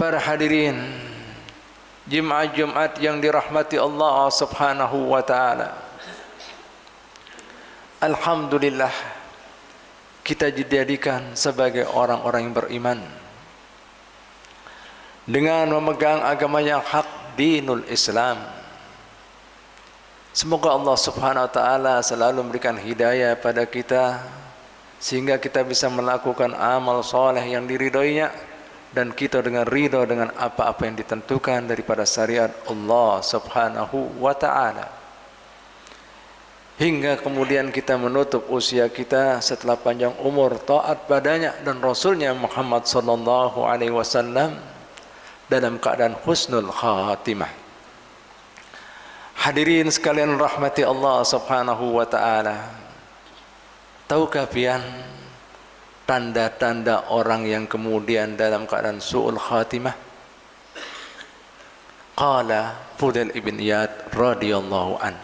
Para hadirin jemaah Jumat yang dirahmati Allah Subhanahu wa taala. Alhamdulillah kita dijadikan sebagai orang-orang yang beriman dengan memegang agama yang hak, dinul Islam. Semoga Allah Subhanahu wa taala selalu memberikan hidayah pada kita sehingga kita bisa melakukan amal soleh yang diridhoinya dan kita dengan ridho dengan apa-apa yang ditentukan daripada syariat Allah Subhanahu wa taala. Hingga kemudian kita menutup usia kita setelah panjang umur taat padanya dan Rasulnya Muhammad sallallahu alaihi wasallam dalam keadaan husnul khatimah. Hadirin sekalian rahmati Allah Subhanahu wa taala. Tahukah pian tanda-tanda orang yang kemudian dalam keadaan su'ul khatimah? Qala Fudail ibn Iyad radhiyallahu an,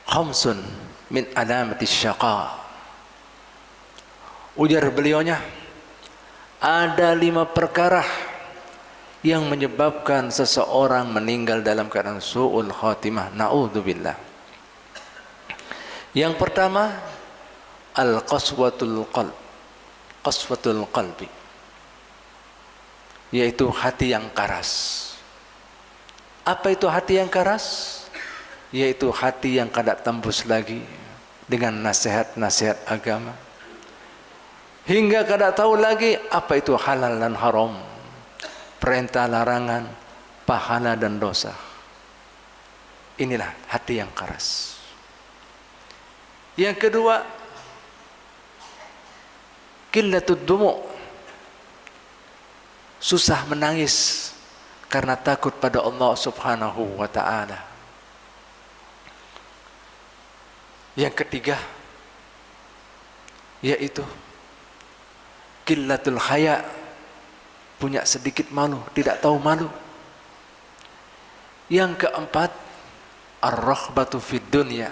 khamsun min alamati syaqa. Ujar beliaunya, ada 5 perkara yang menyebabkan seseorang meninggal dalam keadaan su'ul khatimah. Na'udzubillah. Yang pertama, al-qaswatul qalb, qaswatul qalbi, yaitu hati yang keras. Apa itu hati yang keras? Yaitu hati yang kada tembus lagi dengan nasihat-nasihat agama, hingga kada tahu lagi apa itu halal dan haram, perintah larangan, pahala dan dosa. Inilah hati yang keras. Yang kedua, qillatud dumu', susah menangis karena takut pada Allah Subhanahu wa taala. Yang ketiga yaitu qillatul haya, punya sedikit malu, tidak tahu malu. Yang keempat, ar-raghbatu fid dunya,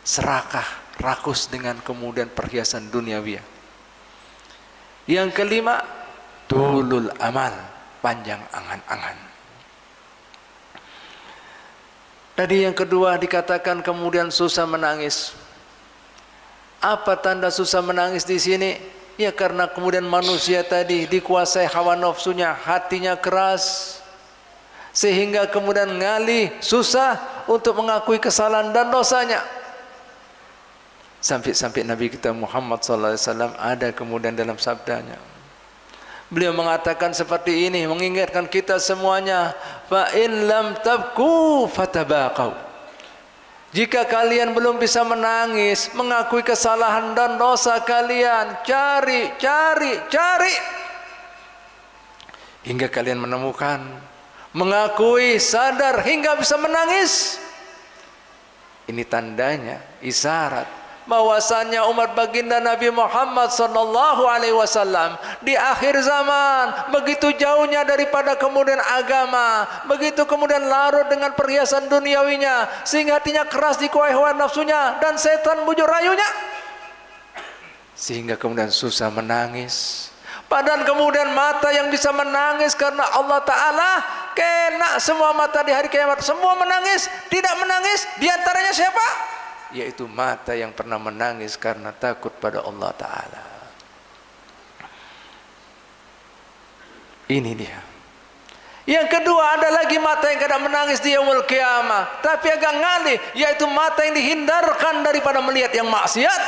serakah, rakus dengan kemudian perhiasan duniawi. Yang kelima, tulul amal, panjang angan-angan. Tadi yang kedua dikatakan kemudian susah menangis. Apa tanda susah menangis di sini? Ya karena kemudian manusia tadi dikuasai hawa nafsunya, hatinya keras, sehingga kemudian ngalih, susah untuk mengakui kesalahan dan dosanya. Sampai Nabi kita Muhammad SAW ada kemudian dalam sabdanya, beliau mengatakan seperti ini, mengingatkan kita semuanya, fa in lam tabku fatabaqau. Jika kalian belum bisa menangis, mengakui kesalahan dan dosa kalian, cari hingga kalian menemukan, mengakui, sadar hingga bisa menangis. Ini tandanya, isyarat bahwasannya umat baginda Nabi Muhammad sallallahu alaihi wasallam di akhir zaman begitu jauhnya daripada kemudian agama, begitu kemudian larut dengan perhiasan duniawinya, sehingga hatinya keras dikuasai hawa nafsunya dan setan bujuk rayunya, sehingga kemudian susah menangis. Padahal kemudian mata yang bisa menangis karena Allah Ta'ala, kena semua mata di hari kiamat, semua menangis. Tidak menangis diantaranya siapa? Yaitu mata yang pernah menangis karena takut pada Allah Ta'ala. Ini dia. Yang kedua, ada lagi mata yang kadang menangis di yaumul qiyamah, tapi agak ngalih, yaitu mata yang dihindarkan daripada melihat yang maksiat.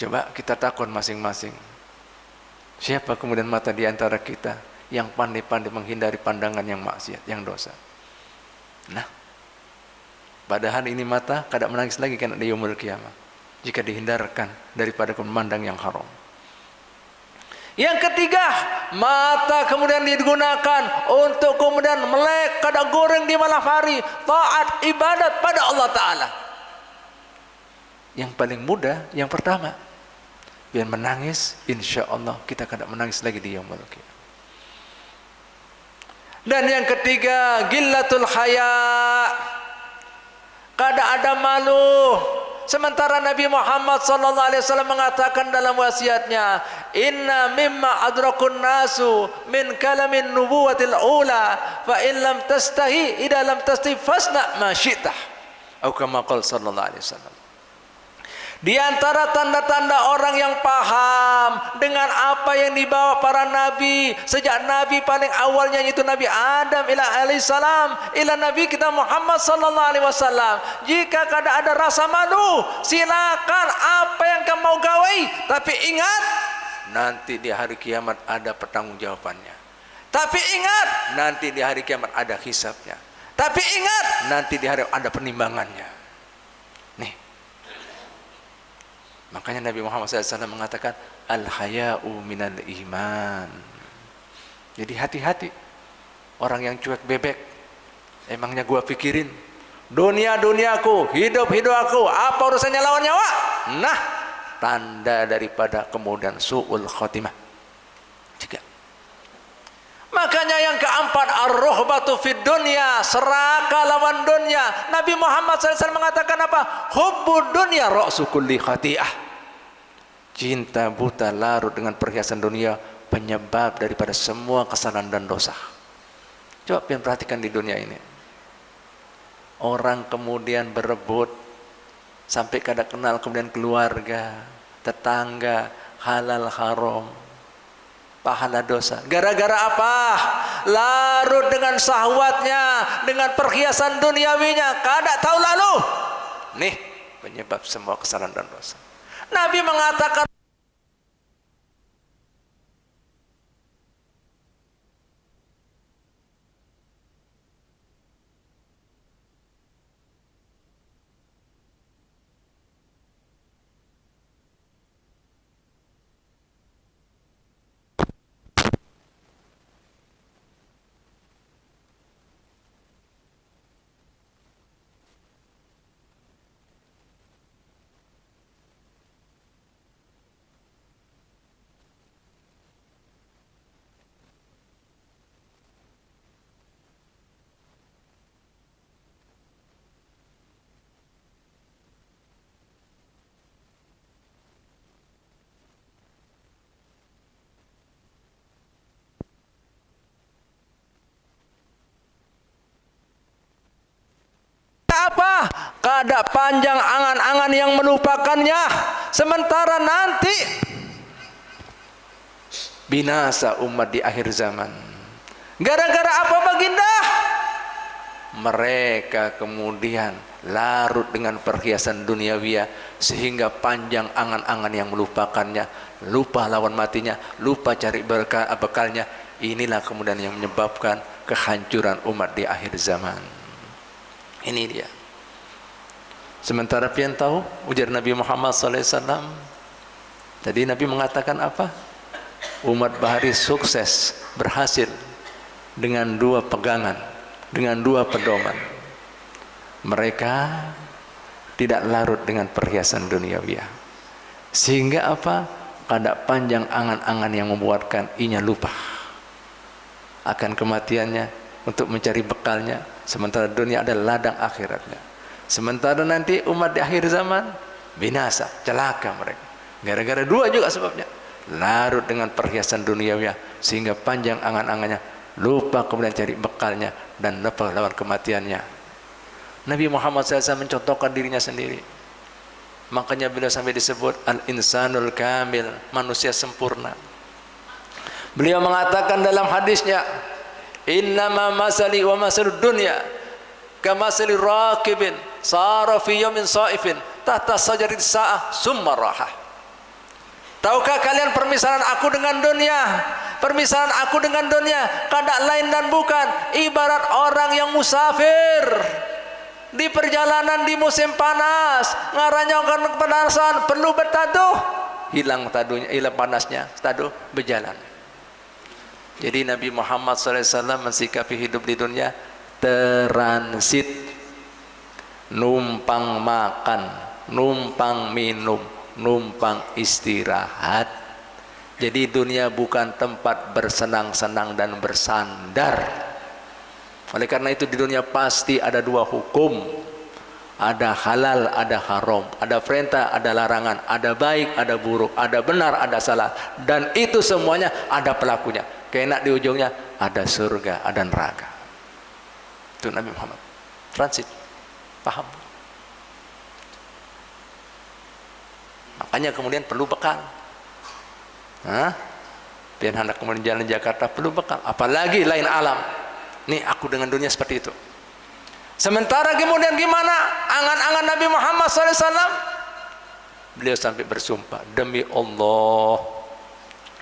Coba kita takon masing-masing, siapa kemudian mata di antara kita yang pandai-pandai menghindari pandangan yang maksiat, yang dosa? Nah, padahal ini mata kada menangis lagi kan di yaumul qiyamah jika dihindarkan daripada memandang yang haram. Yang ketiga, mata kemudian digunakan untuk kemudian melek, kada goreng di malam hari, taat ibadat pada Allah Ta'ala. Yang paling mudah, yang pertama, biar menangis, insya Allah kita kada menangis lagi di yaumul qiyamah. Dan yang ketiga, gillatul haya, kada ada malu, Sementara Nabi Muhammad sallallahu alaihi wasallam mengatakan dalam wasiatnya, "Inna mimma adrakun nasu min kalamin nubuwatil ula, fa in lam tastahi idza lam tastahi fasna ma syi'ta." Atau kama qala sallallahu alaihi wasallam. Di antara tanda-tanda orang yang paham dengan apa yang dibawa para nabi sejak nabi paling awalnya yaitu Nabi Adam alaihissalam ila Nabi kita Muhammad sallallahu alaihi wasallam. Jika ada rasa malu, silakan apa yang kamu mau gawe, tapi ingat nanti di hari kiamat ada pertanggungjawabannya. Tapi ingat nanti di hari kiamat ada hisabnya. Tapi ingat nanti di hari ada penimbangannya. Nih. Makanya Nabi Muhammad SAW mengatakan al-haya'u minal iman. Jadi hati-hati orang yang cuek bebek. Emangnya gua pikirin dunia-duniaku, hidup-hidup aku, apa urusannya lawan nyawa? Nah, tanda daripada kemudian su'ul khotimah. Juga. Makanya yang keempat, ar-ruhbatu fid dunya, serakah lawan dunia. Nabi Muhammad SAW mengatakan apa? Hubbud dunya ra'su kulli khati'ah. Cinta buta larut dengan perhiasan dunia penyebab daripada semua kesalahan dan dosa. Coba perhatikan di dunia ini. Orang kemudian berebut sampai kada kenal kemudian keluarga, tetangga, halal haram, pahala dosa. Gara-gara apa? Larut dengan syahwatnya, dengan perhiasan duniawinya, kada tahu lalu. Nih penyebab semua kesalahan dan dosa. Nabi mengatakan apa? Kada panjang angan-angan yang melupakannya, sementara nanti binasa umat di akhir zaman. Gara-gara apa baginda? Mereka kemudian larut dengan perhiasan duniawiya sehingga panjang angan-angan yang melupakannya, lupa lawan matinya, lupa cari bekalnya. Inilah kemudian yang menyebabkan kehancuran umat di akhir zaman. Ini dia. Sementara pian tahu ujar Nabi Muhammad SAW. Tadi Nabi mengatakan apa? Umat bahari sukses, berhasil dengan dua pegangan, dengan dua pedoman. Mereka tidak larut dengan perhiasan duniawiya. Sehingga apa? Kada panjang angan-angan yang membuatkan inya lupa akan kematiannya untuk mencari bekalnya. Sementara dunia adalah ladang akhiratnya. Sementara nanti umat di akhir zaman binasa, celaka mereka. Gara-gara dua juga sebabnya. Larut dengan perhiasan duniawiya sehingga panjang angan-angannya, lupa kemudian cari bekalnya dan lupa lawan kematiannya. Nabi Muhammad SAW mencontohkan dirinya sendiri. Makanya beliau sampai disebut al-insanul kamil, manusia sempurna. Beliau mengatakan dalam hadisnya, innama masali wa masalud dunya kamasali raqibin sara fi yawmin saifin tahta sajarin sa'ah summa rahah. Tahukah kalian permisalan aku dengan dunia? Permisalan aku dengan dunia kada lain dan bukan ibarat orang yang musafir di perjalanan di musim panas, ngaranya karena kepanasan perlu bertaduh, hilang taduhnya, hilang panasnya, taduh berjalan. Jadi Nabi Muhammad SAW mensikapi hidup di dunia transit, numpang makan, numpang minum, numpang istirahat. Jadi dunia bukan tempat bersenang-senang dan bersandar. Oleh karena itu di dunia pasti ada dua hukum. Ada halal, ada haram, ada perintah, ada larangan, ada baik, ada buruk, ada benar, ada salah, dan itu semuanya ada pelakunya. Kena di ujungnya ada surga, ada neraka. Itu Nabi Muhammad. Transit, paham? Makanya kemudian perlu bekal. Biar hendak kemudian jalan Jakarta perlu bekal. Apalagi lain alam. Nih aku dengan dunia seperti itu. Sementara kemudian gimana angan-angan Nabi Muhammad SAW? Beliau sampai bersumpah, demi Allah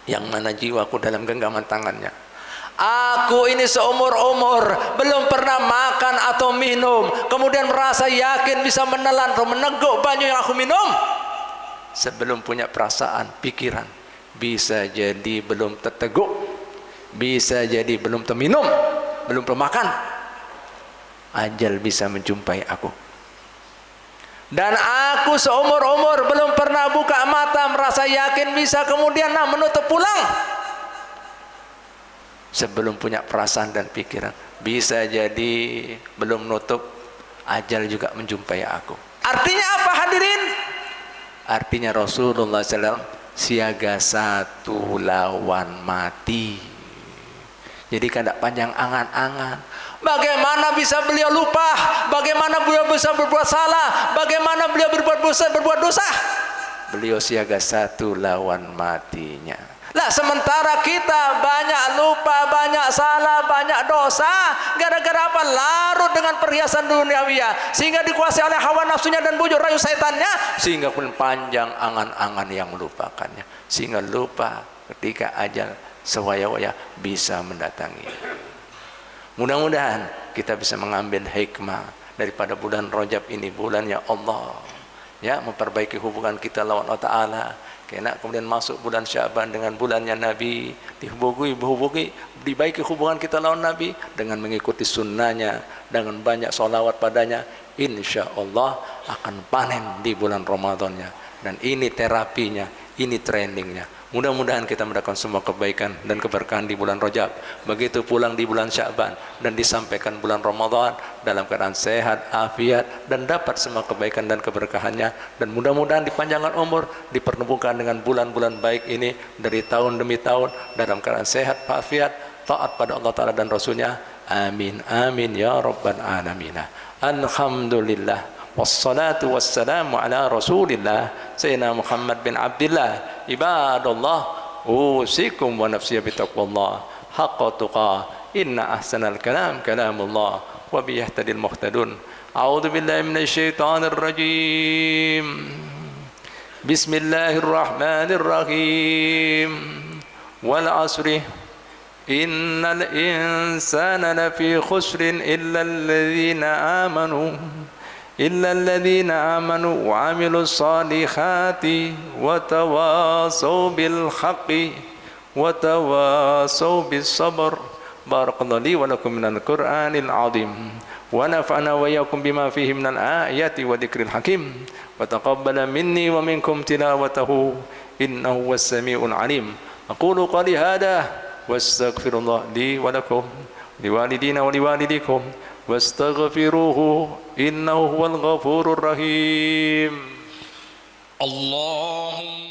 yang mana jiwaku dalam genggaman tangannya, aku ini seumur-umur belum pernah makan atau minum kemudian merasa yakin bisa menelan atau meneguk banyu yang aku minum sebelum punya perasaan, pikiran, bisa jadi belum terteguk, bisa jadi belum terminum, belum termakan, ajal bisa menjumpai aku. Dan aku seumur-umur belum pernah buka mata merasa yakin bisa kemudian menutup pulang sebelum punya perasaan dan pikiran, bisa jadi belum nutup, ajal juga menjumpai aku. Artinya apa hadirin? Artinya Rasulullah SAW siaga satu lawan mati. Jadi kada panjang angan-angan. Bagaimana bisa beliau lupa? Bagaimana beliau bisa berbuat salah? Bagaimana beliau berbuat dosa? Beliau siaga satu lawan matinya. Lah sementara kita banyak lupa, banyak salah, banyak dosa. Gara-gara apa? Larut dengan perhiasan duniawiya, sehingga dikuasai oleh hawa nafsunya dan bujuk rayu setannya, sehingga pun panjang angan-angan yang melupakannya, sehingga lupa ketika ajal sewaya-waya bisa mendatangi. Mudah-mudahan kita bisa mengambil hikmah daripada bulan Rajab ini, bulan ya Allah, ya, memperbaiki hubungan kita lawan Allah Ta'ala. Kena kemudian masuk bulan Syaban dengan bulannya Nabi, dihubungi, dibaiki hubungan kita lawan Nabi dengan mengikuti sunnahnya, dengan banyak sholawat padanya. Insya Allah akan panen di bulan Ramadannya. Dan ini terapinya, ini trainingnya. Mudah-mudahan kita mendapatkan semua kebaikan dan keberkahan di bulan Rajab. Begitu pulang di bulan Syaban dan disampaikan bulan Ramadan dalam keadaan sehat, afiat, dan dapat semua kebaikan dan keberkahannya. Dan mudah-mudahan dipanjangkan umur, dipertemukan dengan bulan-bulan baik ini dari tahun demi tahun dalam keadaan sehat, afiat, taat pada Allah Ta'ala dan Rasulnya. Amin, amin ya Rabbal Alamin. Alhamdulillah. Wassalatu wassalamu ala Rasulillah Sayyidina Muhammad bin Abdillah. Ibadallah, usikum wa nafsiya bitaqwallah haqqa tuqah. Inna ahsanal kalam kalamullah wa biyahtadil muhtadun. A'udzu billahi minasy syaithanir rajim. Bismillahirrahmanirrahim. Wal 'asri innal insana lafi khusrin illa alladhina amanu wa 'amilus salihati wa tawasaw bil haqqi wa tawasaw bis sabr. Barakallahu li wa lakum minal Qur'anil 'azim wa nafa'ana wa iyyakum bima fihi minal ayati wa dzikril hakim wa taqabbala minni wa minkum tilawatahu innahu was-sami'ul 'alim. Aqulu qali hadha wastaghfirullah li wa lakum liwalidina wa liwalidikum wastaghfiruhu innahu huwal ghafurur rahim. Allahumma